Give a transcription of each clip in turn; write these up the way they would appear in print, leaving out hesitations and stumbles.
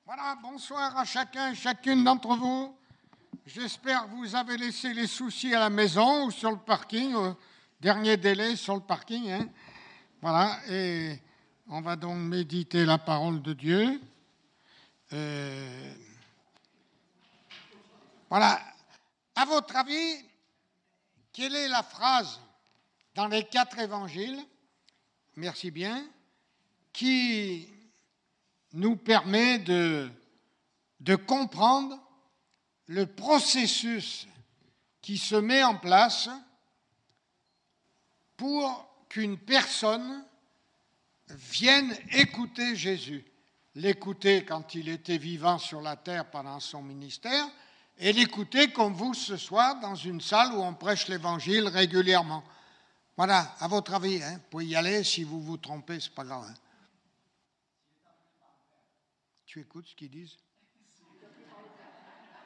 Voilà, bonsoir à chacun et chacune d'entre vous. J'espère que vous avez laissé les soucis à la maison ou sur le parking, au dernier délai sur le parking. Hein. Voilà, et on va donc méditer la parole de Dieu. Voilà, à votre avis, quelle est la phrase dans les 4 évangiles, merci bien, qui nous permet de comprendre le processus qui se met en place pour qu'une personne vienne écouter Jésus. L'écouter quand il était vivant sur la terre pendant son ministère et l'écouter comme vous ce soir dans une salle où on prêche l'évangile régulièrement. Voilà, à votre avis, hein, vous pouvez y aller, si vous vous trompez, c'est pas grave. Hein. Tu écoutes ce qu'ils disent ?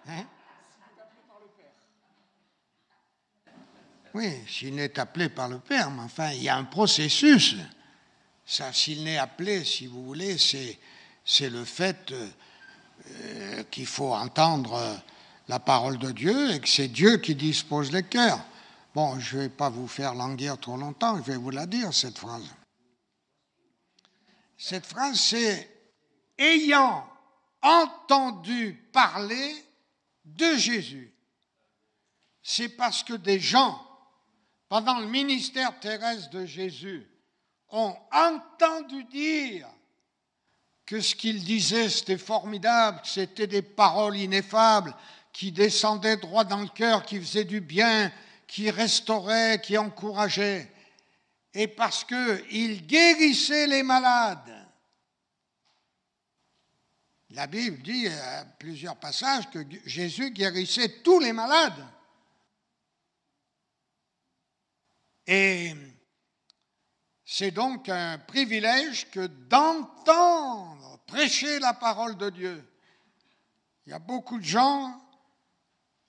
Hein ? Oui, s'il n'est appelé par le Père, mais enfin, il y a un processus. Ça, s'il n'est appelé, si vous voulez, c'est le fait qu'il faut entendre la parole de Dieu et que c'est Dieu qui dispose les cœurs. Bon, je ne vais pas vous faire languir trop longtemps, je vais vous la dire, cette phrase. Cette phrase, c'est « ayant entendu parler de Jésus ». C'est parce que des gens, pendant le ministère terrestre de Jésus, ont entendu dire que ce qu'il disait, c'était formidable, que c'était des paroles ineffables, qui descendaient droit dans le cœur, qui faisaient du bien, qui restauraient, qui encourageaient. Et parce qu'il guérissait les malades. La Bible dit à plusieurs passages que Jésus guérissait tous les malades. Et c'est donc un privilège que d'entendre prêcher la parole de Dieu. Il y a beaucoup de gens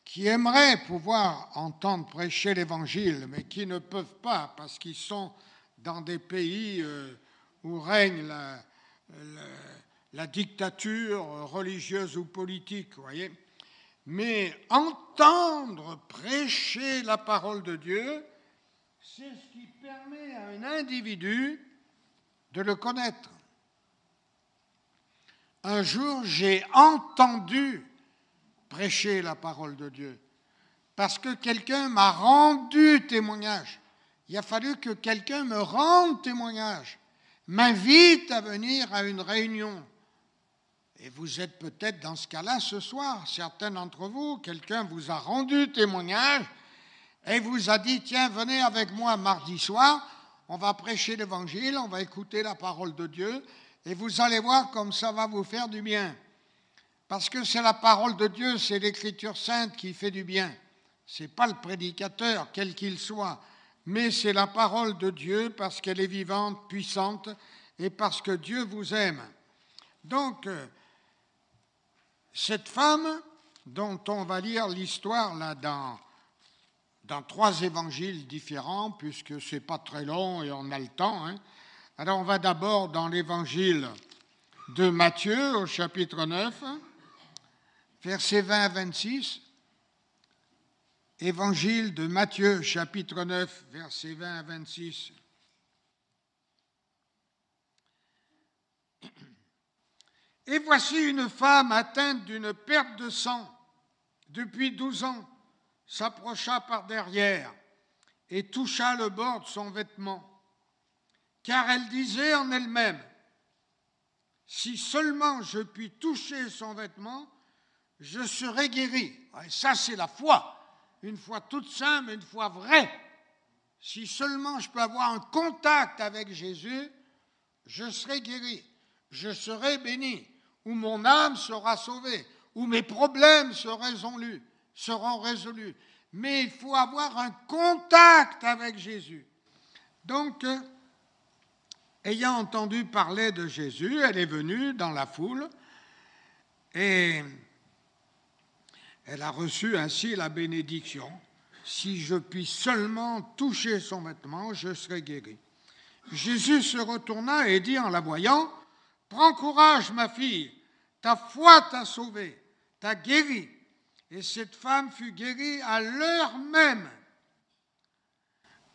qui aimeraient pouvoir entendre prêcher l'Évangile, mais qui ne peuvent pas parce qu'ils sont dans des pays où règne la dictature religieuse ou politique, vous voyez. Mais entendre prêcher la parole de Dieu, c'est ce qui permet à un individu de le connaître. Un jour, j'ai entendu prêcher la parole de Dieu parce que quelqu'un m'a rendu témoignage. Il a fallu que quelqu'un me rende témoignage, m'invite à venir à une réunion. Et vous êtes peut-être dans ce cas-là ce soir. Certains d'entre vous, quelqu'un vous a rendu témoignage et vous a dit, tiens, venez avec moi mardi soir, on va prêcher l'Évangile, on va écouter la parole de Dieu, et vous allez voir comme ça va vous faire du bien. Parce que c'est la parole de Dieu, c'est l'Écriture sainte qui fait du bien. Ce n'est pas le prédicateur, quel qu'il soit, mais c'est la parole de Dieu parce qu'elle est vivante, puissante, et parce que Dieu vous aime. Donc, cette femme, dont on va lire l'histoire là dans 3 évangiles différents, puisque ce n'est pas très long et on a le temps. Hein. Alors on va d'abord dans l'évangile de Matthieu, au chapitre 9, versets 20 à 26. Évangile de Matthieu, chapitre 9, versets 20 à 26. Et voici une femme atteinte d'une perte de sang depuis 12 ans. S'approcha par derrière et toucha le bord de son vêtement, car elle disait en elle-même, si seulement je puis toucher son vêtement, je serai guérie. Et ça, c'est la foi, une foi toute simple, une foi vraie. Si seulement je peux avoir un contact avec Jésus, je serai guérie, je serai bénie, ou mon âme sera sauvée, ou mes problèmes seront résolus. Mais il faut avoir un contact avec Jésus. Donc, ayant entendu parler de Jésus, elle est venue dans la foule et elle a reçu ainsi la bénédiction. Si je puis seulement toucher son vêtement, je serai guérie. Jésus se retourna et dit en la voyant, « Prends courage, ma fille, ta foi t'a sauvé, t'a guéri. Et cette femme fut guérie à l'heure même.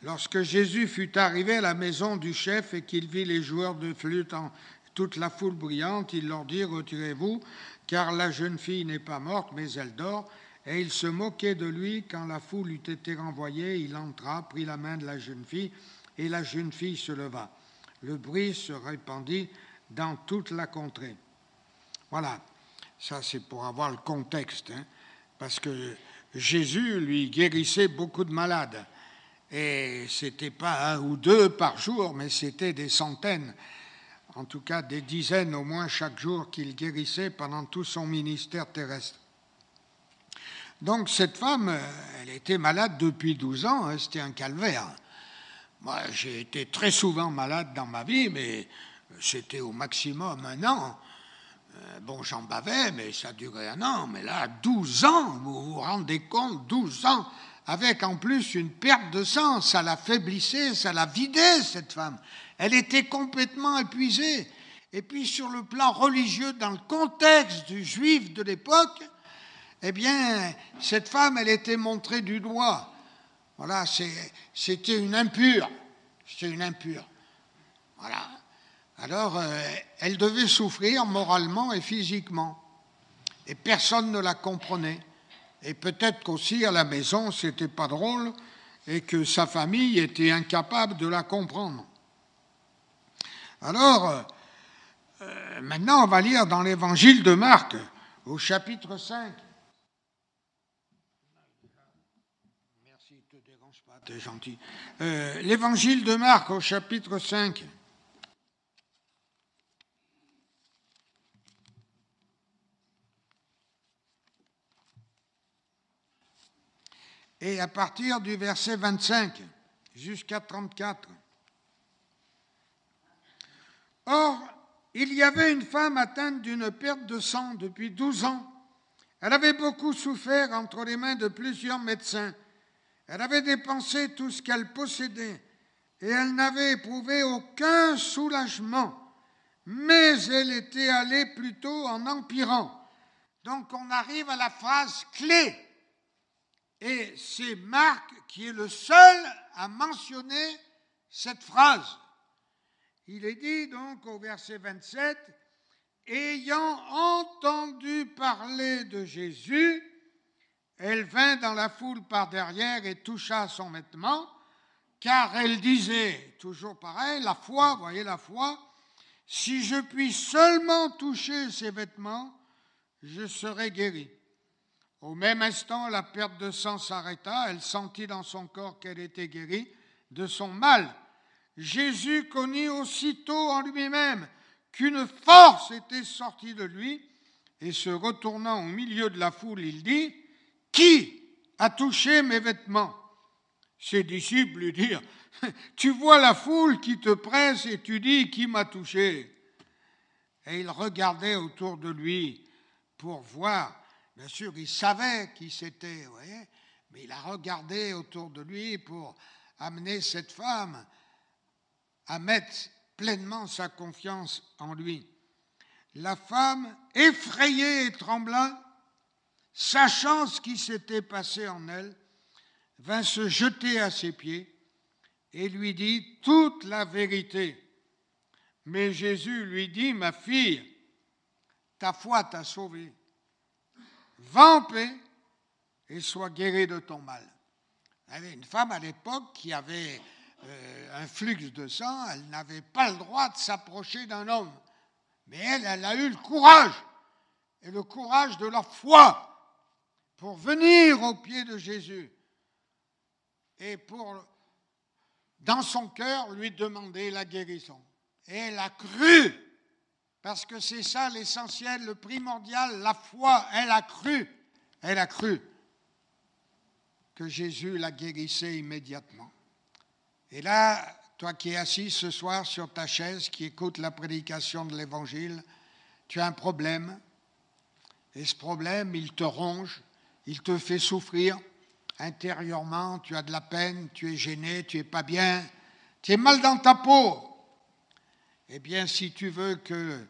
Lorsque Jésus fut arrivé à la maison du chef et qu'il vit les joueurs de flûte en toute la foule brillante, il leur dit « Retirez-vous, car la jeune fille n'est pas morte, mais elle dort. » Et il se moquait de lui. Quand la foule eut été renvoyée, il entra, prit la main de la jeune fille, et la jeune fille se leva. Le bruit se répandit dans toute la contrée. Voilà, ça c'est pour avoir le contexte, parce que Jésus, lui, guérissait beaucoup de malades. Et ce n'était pas un ou deux par jour, mais c'était des centaines, en tout cas des dizaines au moins chaque jour qu'il guérissait pendant tout son ministère terrestre. Donc cette femme, elle était malade depuis 12 ans, c'était un calvaire. Moi, j'ai été très souvent malade dans ma vie, mais c'était au maximum 1 an. Bon, j'en bavais, mais ça durait 1 an. Mais là, 12 ans, vous vous rendez compte, 12 ans, avec en plus une perte de sang, ça l'affaiblissait, ça la vidait, cette femme. Elle était complètement épuisée. Et puis sur le plan religieux, dans le contexte du juif de l'époque, eh bien, cette femme, elle était montrée du doigt. Voilà, c'était une impure. C'était une impure. Voilà. Alors, elle devait souffrir moralement et physiquement. Et personne ne la comprenait. Et peut-être qu'aussi à la maison, c'était pas drôle et que sa famille était incapable de la comprendre. Alors, maintenant, on va lire dans l'évangile de Marc, au chapitre 5. Merci, ne te dérange pas, t'es gentil. L'évangile de Marc, au chapitre 5. Et à partir du verset 25 jusqu'à 34. Or, il y avait une femme atteinte d'une perte de sang depuis 12 ans. Elle avait beaucoup souffert entre les mains de plusieurs médecins. Elle avait dépensé tout ce qu'elle possédait et elle n'avait éprouvé aucun soulagement, mais elle était allée plutôt en empirant. Donc on arrive à la phrase clé. Et c'est Marc qui est le seul à mentionner cette phrase. Il est dit donc au verset 27, « Ayant entendu parler de Jésus, elle vint dans la foule par derrière et toucha son vêtement, car elle disait, toujours pareil, la foi, voyez la foi, si je puis seulement toucher ses vêtements, je serai guérie. Au même instant, la perte de sang s'arrêta, elle sentit dans son corps qu'elle était guérie de son mal. Jésus connut aussitôt en lui-même qu'une force était sortie de lui, et se retournant au milieu de la foule, il dit, « Qui a touché mes vêtements ?» Ses disciples lui dirent, « Tu vois la foule qui te presse et tu dis, qui m'a touché ?» Et il regardait autour de lui pour voir. Bien sûr, il savait qui c'était, vous voyez, mais il a regardé autour de lui pour amener cette femme à mettre pleinement sa confiance en lui. La femme, effrayée et tremblant, sachant ce qui s'était passé en elle, vint se jeter à ses pieds et lui dit toute la vérité. Mais Jésus lui dit, « Ma fille, ta foi t'a sauvée. Va en paix et sois guérie de ton mal. » Il y avait une femme à l'époque qui avait un flux de sang, elle n'avait pas le droit de s'approcher d'un homme. Mais elle a eu le courage, et le courage de la foi, pour venir aux pieds de Jésus et pour, dans son cœur, lui demander la guérison. Et elle a cru, parce que c'est ça l'essentiel, le primordial, la foi, elle a cru que Jésus la guérissait immédiatement. Et là, toi qui es assis ce soir sur ta chaise, qui écoute la prédication de l'Évangile, tu as un problème, et ce problème, il te ronge, il te fait souffrir intérieurement, tu as de la peine, tu es gêné, tu n'es pas bien, tu es mal dans ta peau. Eh bien, si tu veux que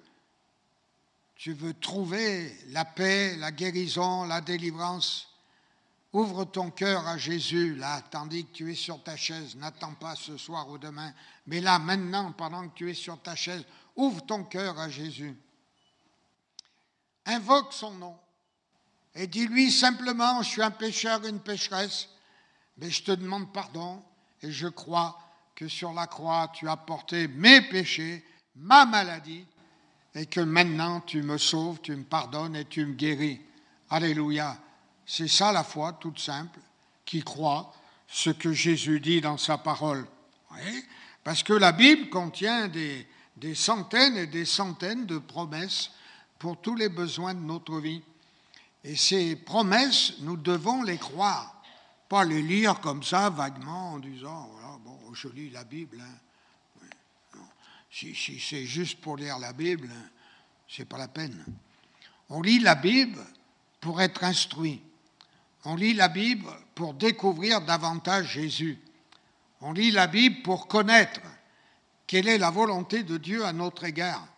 tu veux trouver la paix, la guérison, la délivrance, ouvre ton cœur à Jésus, là, tandis que tu es sur ta chaise. N'attends pas ce soir ou demain, mais là, maintenant, pendant que tu es sur ta chaise, ouvre ton cœur à Jésus. Invoque son nom et dis-lui simplement, je suis un pécheur, une pécheresse, mais je te demande pardon et je crois que sur la croix, tu as porté mes péchés, ma maladie, et que maintenant tu me sauves, tu me pardonnes et tu me guéris. Alléluia. C'est ça la foi, toute simple, qui croit ce que Jésus dit dans sa parole. Oui, parce que la Bible contient des centaines et des centaines de promesses pour tous les besoins de notre vie. Et ces promesses, nous devons les croire. Pas les lire comme ça, vaguement, en disant, voilà, bon, je lis la Bible. Hein. Oui, non. Si c'est juste pour lire la Bible, hein, c'est pas la peine. On lit la Bible pour être instruit. On lit la Bible pour découvrir davantage Jésus. On lit la Bible pour connaître quelle est la volonté de Dieu à notre égard.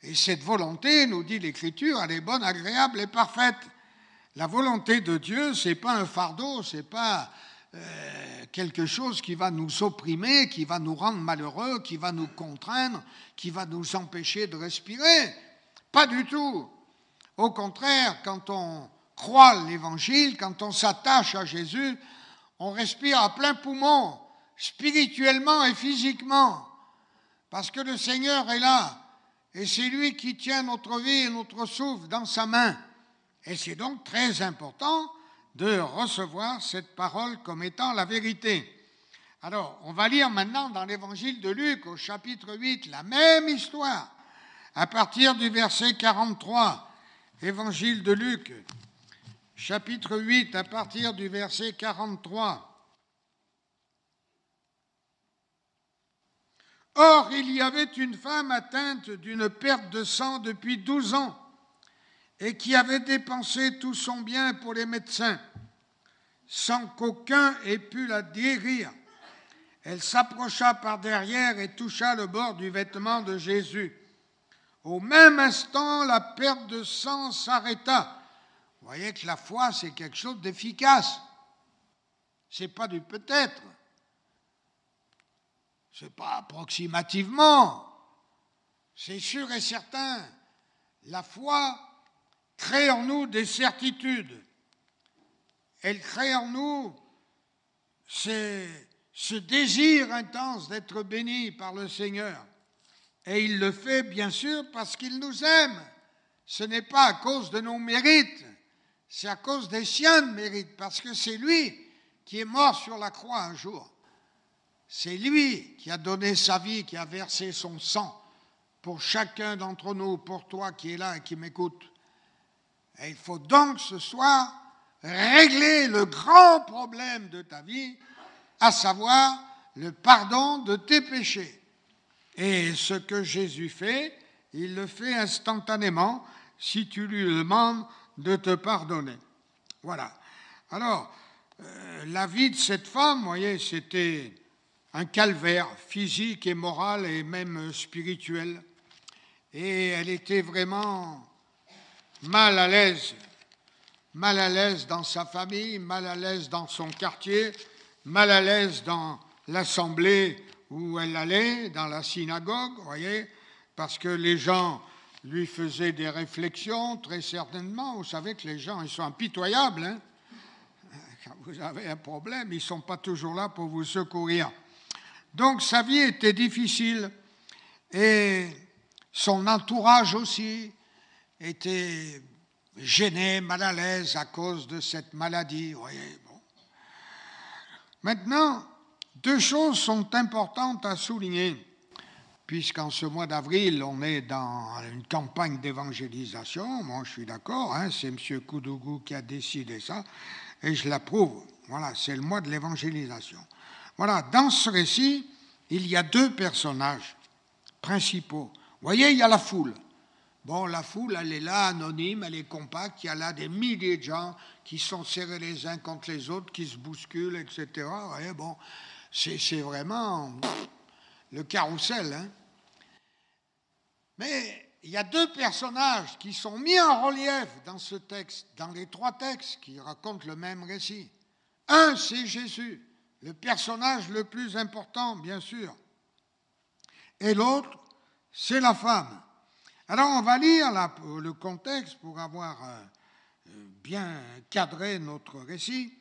Et cette volonté, nous dit l'Écriture, elle est bonne, agréable et parfaite. La volonté de Dieu, ce n'est pas un fardeau, ce n'est pas quelque chose qui va nous opprimer, qui va nous rendre malheureux, qui va nous contraindre, qui va nous empêcher de respirer. Pas du tout. Au contraire, quand on croit l'Évangile, quand on s'attache à Jésus, on respire à plein poumon, spirituellement et physiquement, parce que le Seigneur est là, et c'est lui qui tient notre vie et notre souffle dans sa main. Et c'est donc très important de recevoir cette parole comme étant la vérité. Alors, on va lire maintenant dans l'Évangile de Luc, au chapitre 8, la même histoire, à partir du verset 43. Évangile de Luc, chapitre 8, à partir du verset 43. Or, il y avait une femme atteinte d'une perte de sang depuis 12 ans et qui avait dépensé tout son bien pour les médecins, sans qu'aucun ait pu la guérir. Elle s'approcha par derrière et toucha le bord du vêtement de Jésus. Au même instant, la perte de sang s'arrêta. Vous voyez que la foi, c'est quelque chose d'efficace. Ce n'est pas du peut-être. Ce n'est pas approximativement. C'est sûr et certain. La foi crée en nous des certitudes. Elle crée en nous ce désir intense d'être béni par le Seigneur. Et il le fait, bien sûr, parce qu'il nous aime. Ce n'est pas à cause de nos mérites, c'est à cause des siens de mérite, parce que c'est lui qui est mort sur la croix un jour. C'est lui qui a donné sa vie, qui a versé son sang pour chacun d'entre nous, pour toi qui es là et qui m'écoute. Et il faut donc ce soir régler le grand problème de ta vie, à savoir le pardon de tes péchés. Et ce que Jésus fait, il le fait instantanément si tu lui demandes de te pardonner. Voilà. Alors, la vie de cette femme, vous voyez, c'était un calvaire physique et moral et même spirituel. Et elle était vraiment mal à l'aise dans sa famille, mal à l'aise dans son quartier, mal à l'aise dans l'assemblée où elle allait, dans la synagogue, vous voyez, parce que les gens lui faisaient des réflexions, très certainement. Vous savez que les gens, ils sont impitoyables. Hein. Quand vous avez un problème, ils ne sont pas toujours là pour vous secourir. Donc sa vie était difficile et son entourage aussi était gêné, mal à l'aise à cause de cette maladie. Vous voyez, bon. Maintenant, deux choses sont importantes à souligner, puisqu'en ce mois d'avril, on est dans une campagne d'évangélisation. Moi, je suis d'accord, hein, c'est M. Koudougou qui a décidé ça, et je l'approuve. Voilà, c'est le mois de l'évangélisation. Voilà, dans ce récit, il y a deux personnages principaux. Vous voyez, il y a la foule. Bon, la foule, elle est là, anonyme, elle est compacte, il y a là des milliers de gens qui sont serrés les uns contre les autres, qui se bousculent, etc. Vous voyez, bon, c'est vraiment le carrousel. Hein. Mais il y a deux personnages qui sont mis en relief dans ce texte, dans les trois textes qui racontent le même récit. Un, c'est Jésus, le personnage le plus important, bien sûr. Et l'autre, c'est la femme. Alors, on va lire le contexte pour avoir bien cadré notre récit.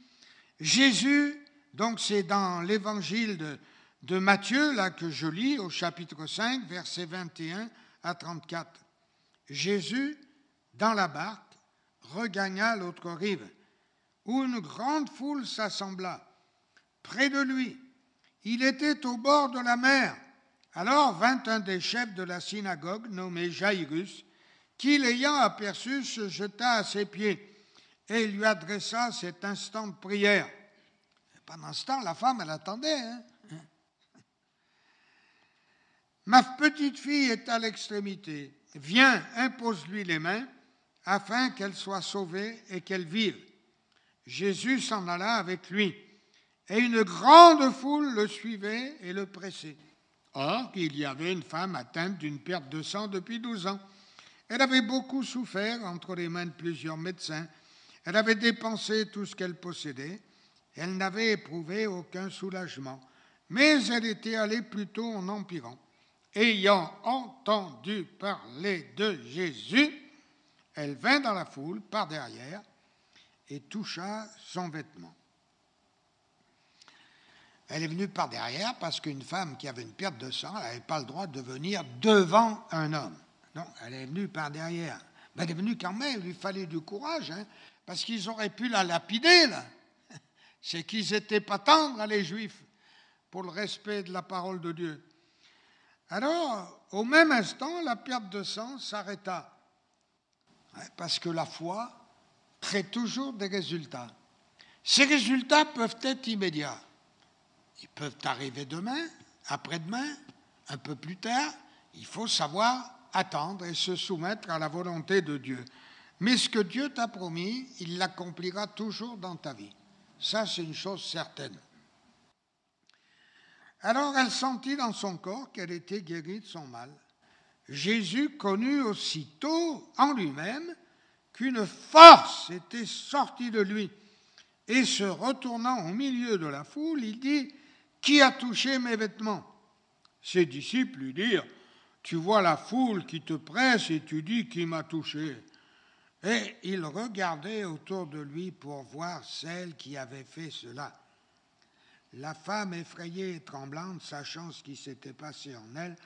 Jésus, donc c'est dans l'évangile de Matthieu, là que je lis, au chapitre 5, versets 21 à 34. Jésus, dans la barque, regagna l'autre rive, où une grande foule s'assembla. Près de lui, il était au bord de la mer. Alors vint un des chefs de la synagogue, nommé Jaïrus, qui, l'ayant aperçu, se jeta à ses pieds et lui adressa cet instant de prière. Et pendant ce temps, la femme, elle attendait. Ma petite fille est à l'extrémité. Viens, impose-lui les mains, afin qu'elle soit sauvée et qu'elle vive. Jésus s'en alla avec lui, et une grande foule le suivait et le pressait. Or, il y avait une femme atteinte d'une perte de sang depuis 12 ans. Elle avait beaucoup souffert entre les mains de plusieurs médecins. Elle avait dépensé tout ce qu'elle possédait. Elle n'avait éprouvé aucun soulagement, mais elle était allée plutôt en empirant. Ayant entendu parler de Jésus, elle vint dans la foule par derrière et toucha son vêtement. Elle est venue par derrière parce qu'une femme qui avait une perte de sang, elle n'avait pas le droit de venir devant un homme. Non, elle est venue par derrière. Mais elle est venue quand même, il lui fallait du courage, parce qu'ils auraient pu la lapider, là. C'est qu'ils n'étaient pas tendres, les Juifs, pour le respect de la parole de Dieu. Alors, au même instant, la perte de sang s'arrêta. Parce que la foi crée toujours des résultats. Ces résultats peuvent être immédiats. Ils peuvent arriver demain, après-demain, un peu plus tard. Il faut savoir attendre et se soumettre à la volonté de Dieu. Mais ce que Dieu t'a promis, il l'accomplira toujours dans ta vie. Ça, c'est une chose certaine. Alors elle sentit dans son corps qu'elle était guérie de son mal. Jésus connut aussitôt en lui-même qu'une force était sortie de lui. Et se retournant au milieu de la foule, il dit « Qui a touché mes vêtements ?» Ses disciples lui dirent « Tu vois la foule qui te presse et tu dis « Qui m'a touché ?» Et il regardait autour de lui pour voir celle qui avait fait cela. La femme, effrayée et tremblante, sachant ce qui s'était passé en elle,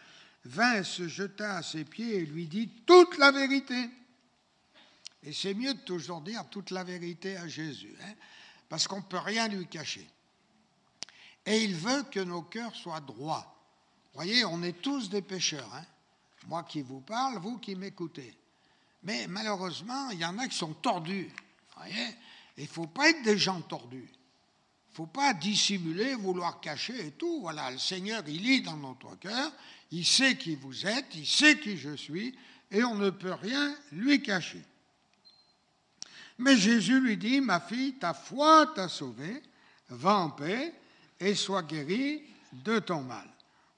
vint et se jeta à ses pieds et lui dit toute la vérité. Et c'est mieux de toujours dire toute la vérité à Jésus, parce qu'on ne peut rien lui cacher. Et il veut que nos cœurs soient droits. Vous voyez, on est tous des pécheurs. Moi qui vous parle, vous qui m'écoutez. Mais malheureusement, il y en a qui sont tordus. Vous voyez, il ne faut pas être des gens tordus. Il ne faut pas dissimuler, vouloir cacher et tout. Voilà, le Seigneur, il lit dans notre cœur, il sait qui vous êtes, il sait qui je suis, et on ne peut rien lui cacher. Mais Jésus lui dit, ma fille, ta foi t'a sauvée, va en paix et sois guérie de ton mal.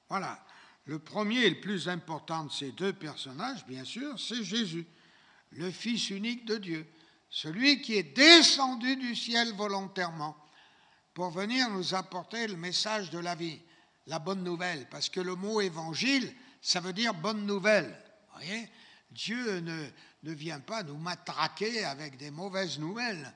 Voilà, le premier et le plus important de ces deux personnages, bien sûr, c'est Jésus, le Fils unique de Dieu, celui qui est descendu du ciel volontairement, pour venir nous apporter le message de la vie, la bonne nouvelle, parce que le mot évangile, ça veut dire bonne nouvelle. Vous voyez, Dieu ne vient pas nous matraquer avec des mauvaises nouvelles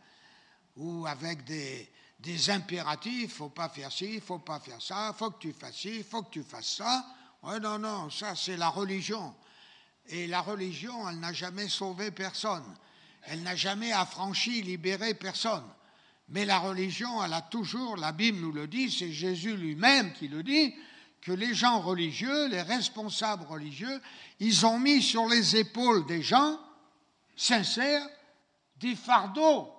ou avec des impératifs, il ne faut pas faire ci, il ne faut pas faire ça, il faut que tu fasses ci, il faut que tu fasses ça. Ouais, non, ça c'est la religion. Et la religion, elle n'a jamais sauvé personne. Elle n'a jamais affranchi, libéré personne. Mais la religion, elle a toujours, la Bible nous le dit, c'est Jésus lui-même qui le dit, que les gens religieux, les responsables religieux, ils ont mis sur les épaules des gens sincères des fardeaux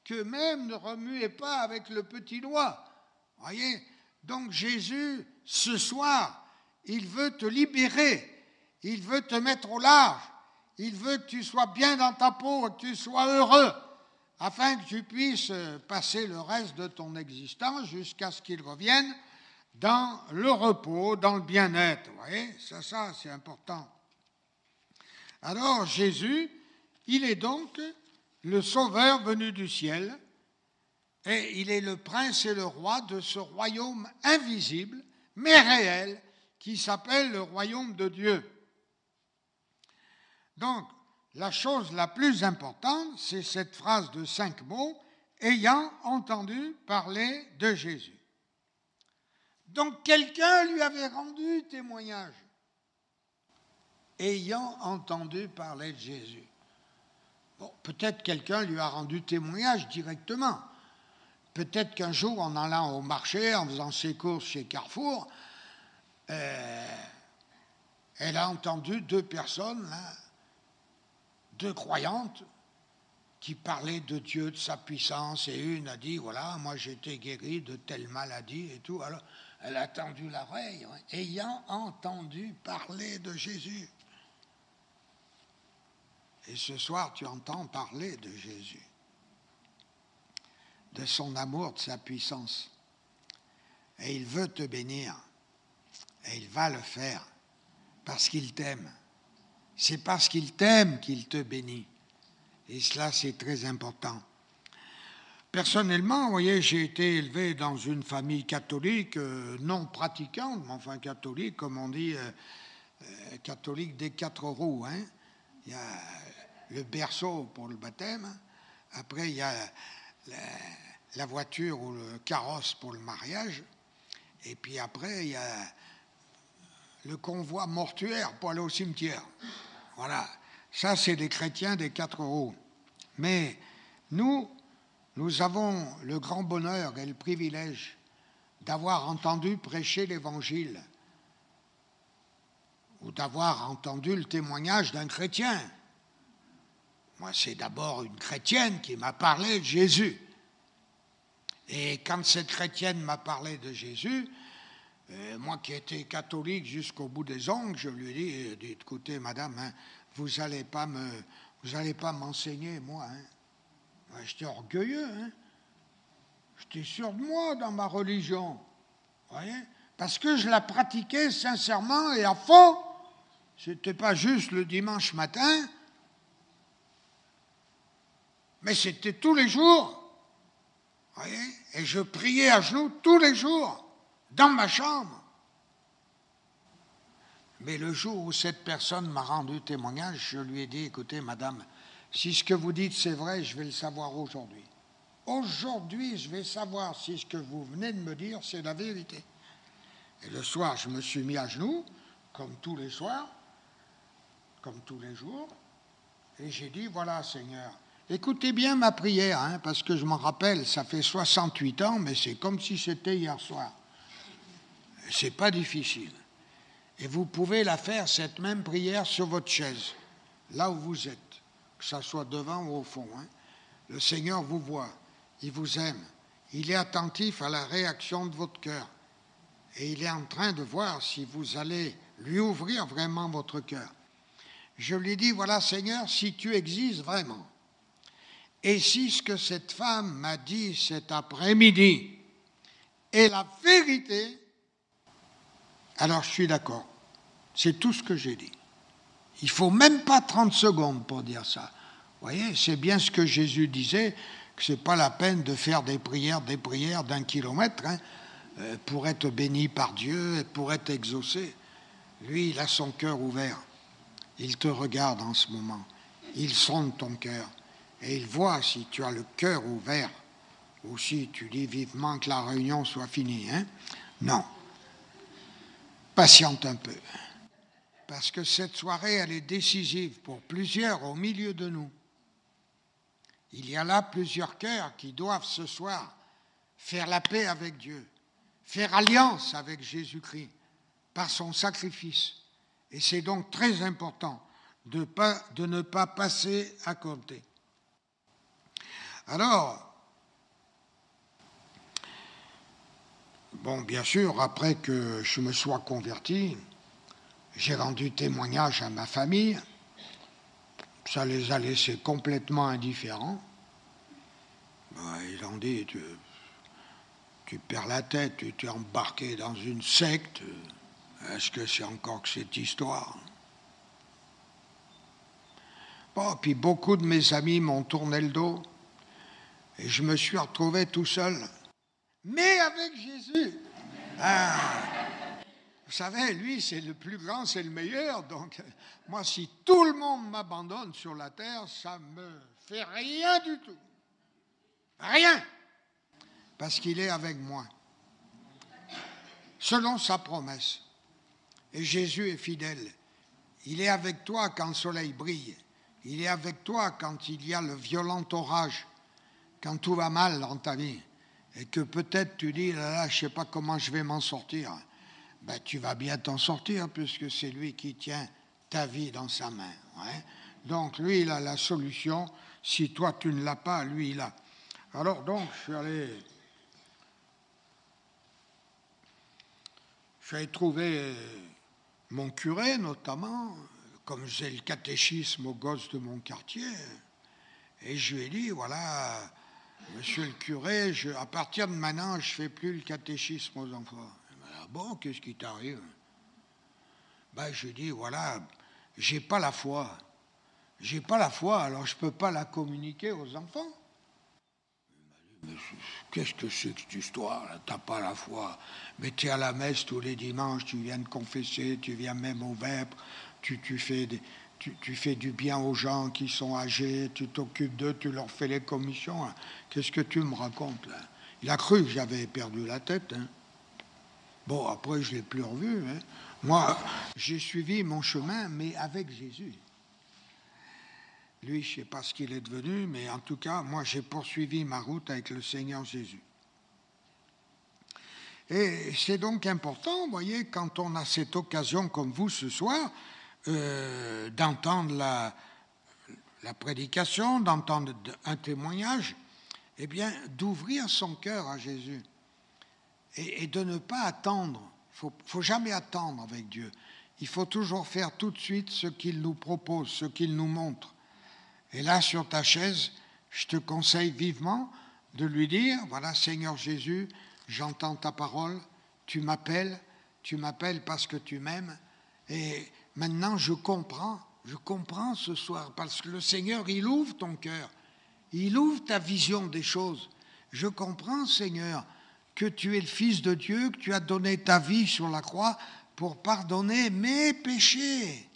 qu'eux-mêmes ne remuaient pas avec le petit doigt. Voyez ? Donc Jésus, ce soir, il veut te libérer, il veut te mettre au large, il veut que tu sois bien dans ta peau, que tu sois heureux, afin que tu puisses passer le reste de ton existence jusqu'à ce qu'il revienne dans le repos, dans le bien-être. Vous voyez, ça c'est important. Alors Jésus, il est donc le Sauveur venu du ciel, et il est le prince et le roi de ce royaume invisible, mais réel, qui s'appelle le royaume de Dieu. Donc, la chose la plus importante, c'est cette phrase de 5 mots, ayant entendu parler de Jésus. Donc, quelqu'un lui avait rendu témoignage, ayant entendu parler de Jésus. Bon, peut-être quelqu'un lui a rendu témoignage directement. Peut-être qu'un jour, en allant au marché, en faisant ses courses chez Carrefour, elle a entendu 2 personnes, là, 2 croyantes, qui parlaient de Dieu, de sa puissance, et une a dit, voilà, moi j'ai été guérie de telle maladie et tout. Alors, elle a tendu l'oreille, ayant entendu parler de Jésus. Et ce soir, tu entends parler de Jésus, de son amour, de sa puissance. Et il veut te bénir. Et il va le faire parce qu'il t'aime. C'est parce qu'il t'aime qu'il te bénit. Et cela, c'est très important. Personnellement, vous voyez, j'ai été élevé dans une famille catholique, non pratiquante, mais enfin catholique, comme on dit, catholique des 4 roues. Hein. Il y a le berceau pour le baptême, après il y a la voiture ou le carrosse pour le mariage, et puis après il y a le convoi mortuaire pour aller au cimetière. Voilà, ça c'est des chrétiens des 4 roues. Mais nous avons le grand bonheur et le privilège d'avoir entendu prêcher l'Évangile ou d'avoir entendu le témoignage d'un chrétien. Moi, c'est d'abord une chrétienne qui m'a parlé de Jésus. Et quand cette chrétienne m'a parlé de Jésus, moi qui étais catholique jusqu'au bout des ongles, je lui ai dit, écoutez, madame, hein, vous n'allez pas m'enseigner, moi. Hein. Moi, j'étais orgueilleux. Hein. J'étais sûr de moi dans ma religion. Vous voyez, parce que je la pratiquais sincèrement et à fond. Ce n'était pas juste le dimanche matin, mais c'était tous les jours. Vous voyez, et je priais à genoux tous les jours, dans ma chambre. Mais le jour où cette personne m'a rendu témoignage, je lui ai dit, écoutez, madame, si ce que vous dites c'est vrai, je vais le savoir aujourd'hui. Aujourd'hui, je vais savoir si ce que vous venez de me dire, c'est la vérité. Et le soir, je me suis mis à genoux, comme tous les soirs, comme tous les jours, et j'ai dit, voilà, Seigneur, écoutez bien ma prière, hein, parce que je m'en rappelle, ça fait 68 ans, mais c'est comme si c'était hier soir. C'est pas difficile. Et vous pouvez la faire, cette même prière, sur votre chaise, là où vous êtes, que ça soit devant ou au fond. Hein. Le Seigneur vous voit, il vous aime, il est attentif à la réaction de votre cœur. Et il est en train de voir si vous allez lui ouvrir vraiment votre cœur. Je lui dis, voilà Seigneur, si tu existes vraiment, et si ce que cette femme m'a dit cet après-midi est la vérité, alors je suis d'accord. C'est tout ce que j'ai dit. Il ne faut même pas 30 secondes pour dire ça. Vous voyez, c'est bien ce que Jésus disait, que ce n'est pas la peine de faire des prières d'1 kilomètre, hein, pour être béni par Dieu et pour être exaucé. Lui, il a son cœur ouvert. Il te regarde en ce moment. Il sonde ton cœur. Et il voit si tu as le cœur ouvert ou si tu dis vivement que la réunion soit finie. Hein? Non. Patiente un peu. Parce que cette soirée, elle est décisive pour plusieurs au milieu de nous. Il y a là plusieurs cœurs qui doivent ce soir faire la paix avec Dieu, faire alliance avec Jésus-Christ par son sacrifice. Et c'est donc très important de ne pas passer à côté. Alors, bon, bien sûr, après que je me sois converti, j'ai rendu témoignage à ma famille. Ça les a laissés complètement indifférents. Ils ont dit, tu perds la tête, tu t'es embarqué dans une secte. Est-ce que c'est encore que cette histoire? Bon, puis beaucoup de mes amis m'ont tourné le dos et je me suis retrouvé tout seul. Mais avec Jésus. Vous savez, lui, c'est le plus grand, c'est le meilleur. Donc, moi, si tout le monde m'abandonne sur la terre, ça me fait rien du tout. Rien. Parce qu'il est avec moi. Selon sa promesse. Et Jésus est fidèle. Il est avec toi quand le soleil brille. Il est avec toi quand il y a le violent orage. Quand tout va mal dans ta vie. Et que peut-être tu dis, là, je ne sais pas comment je vais m'en sortir. Ben, tu vas bien t'en sortir puisque c'est lui qui tient ta vie dans sa main. Ouais. Donc lui, il a la solution. Si toi, tu ne l'as pas, lui, il a. Alors donc, je suis allé trouver mon curé, notamment, comme j'ai le catéchisme aux gosses de mon quartier. Et je lui ai dit, voilà, monsieur le curé, à partir de maintenant, je ne fais plus le catéchisme aux enfants. Ah bon, qu'est-ce qui t'arrive? Ben, je dis, voilà, j'ai pas la foi. J'ai pas la foi, alors je ne peux pas la communiquer aux enfants. Mais qu'est-ce que c'est que cette histoire là? T'as pas la foi. Mais tu es à la messe tous les dimanches, tu viens de confesser, tu viens même au vêpres, tu fais du bien aux gens qui sont âgés, tu t'occupes d'eux, tu leur fais les commissions. Hein. Qu'est-ce que tu me racontes là? Il a cru que j'avais perdu la tête. Hein. Bon, après, je ne l'ai plus revu. Hein. Moi, j'ai suivi mon chemin, mais avec Jésus. Lui, je ne sais pas ce qu'il est devenu, mais en tout cas, moi, j'ai poursuivi ma route avec le Seigneur Jésus. Et c'est donc important, vous voyez, quand on a cette occasion comme vous ce soir, d'entendre la prédication, d'entendre un témoignage, eh bien, d'ouvrir son cœur à Jésus. Et de ne pas attendre. Il ne faut jamais attendre avec Dieu. Il faut toujours faire tout de suite ce qu'il nous propose, ce qu'il nous montre. Et là, sur ta chaise, je te conseille vivement de lui dire, voilà, Seigneur Jésus, j'entends ta parole, tu m'appelles parce que tu m'aimes. Et maintenant, je comprends ce soir, parce que le Seigneur, il ouvre ton cœur, il ouvre ta vision des choses. Je comprends, Seigneur, que tu es le Fils de Dieu, que tu as donné ta vie sur la croix pour pardonner mes péchés.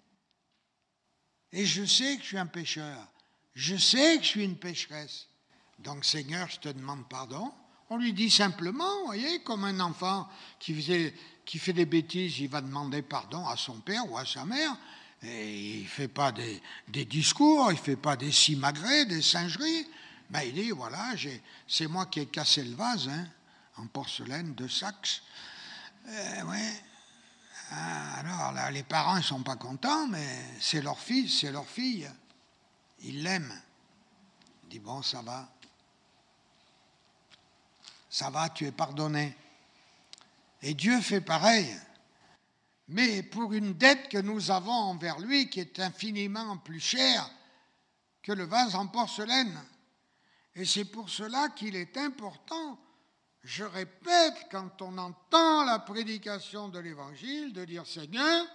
Et je sais que je suis un pécheur. Je sais que je suis une pécheresse. Donc, Seigneur, je te demande pardon. On lui dit simplement, vous voyez, comme un enfant qui fait des bêtises, il va demander pardon à son père ou à sa mère. Et il ne fait pas des discours, il ne fait pas des simagrées, des singeries. Ben, il dit, voilà, c'est moi qui ai cassé le vase, hein, en porcelaine de Saxe. Ouais. Alors là, les parents ne sont pas contents, mais c'est leur fils, c'est leur fille. Ils l'aiment. Il dit, bon, ça va. Ça va, tu es pardonné. Et Dieu fait pareil. Mais pour une dette que nous avons envers lui, qui est infiniment plus chère que le vase en porcelaine. Et c'est pour cela qu'il est important, je répète, quand on entend la prédication de l'Évangile, de dire, Seigneur,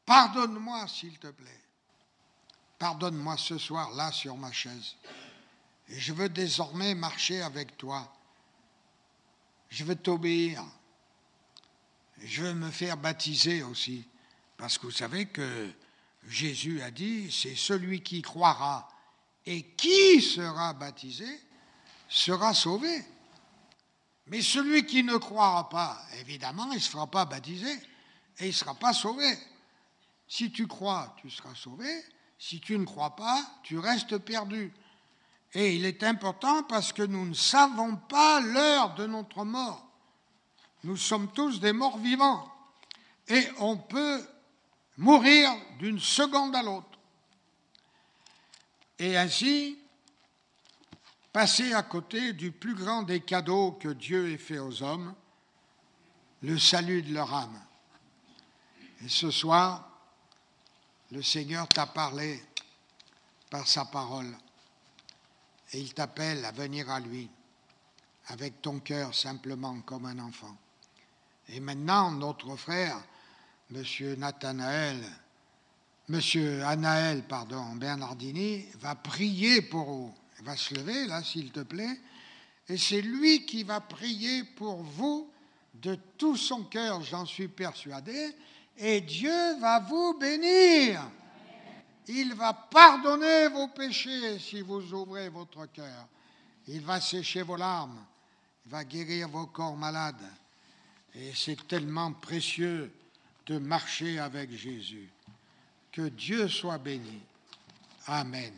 pardonne-moi s'il te plaît. Pardonne-moi ce soir, là, sur ma chaise. Et je veux désormais marcher avec toi. Je veux t'obéir. Je veux me faire baptiser aussi. Parce que vous savez que Jésus a dit, c'est celui qui croira et qui sera baptisé sera sauvé. Mais celui qui ne croira pas, évidemment, il ne se fera pas baptiser et il ne sera pas sauvé. Si tu crois, tu seras sauvé. Si tu ne crois pas, tu restes perdu. Et il est important parce que nous ne savons pas l'heure de notre mort. Nous sommes tous des morts vivants. Et on peut mourir d'une seconde à l'autre. Et ainsi, passer à côté du plus grand des cadeaux que Dieu ait fait aux hommes, le salut de leur âme. Et ce soir, le Seigneur t'a parlé par sa parole. Et il t'appelle à venir à lui, avec ton cœur simplement comme un enfant. Et maintenant, notre frère, M. Nathanaël, Monsieur Anaël, Bernardini, va prier pour vous. Il va se lever, là, s'il te plaît. Et c'est lui qui va prier pour vous de tout son cœur, j'en suis persuadé. Et Dieu va vous bénir. Il va pardonner vos péchés si vous ouvrez votre cœur. Il va sécher vos larmes. Il va guérir vos corps malades. Et c'est tellement précieux de marcher avec Jésus. Que Dieu soit béni. Amen.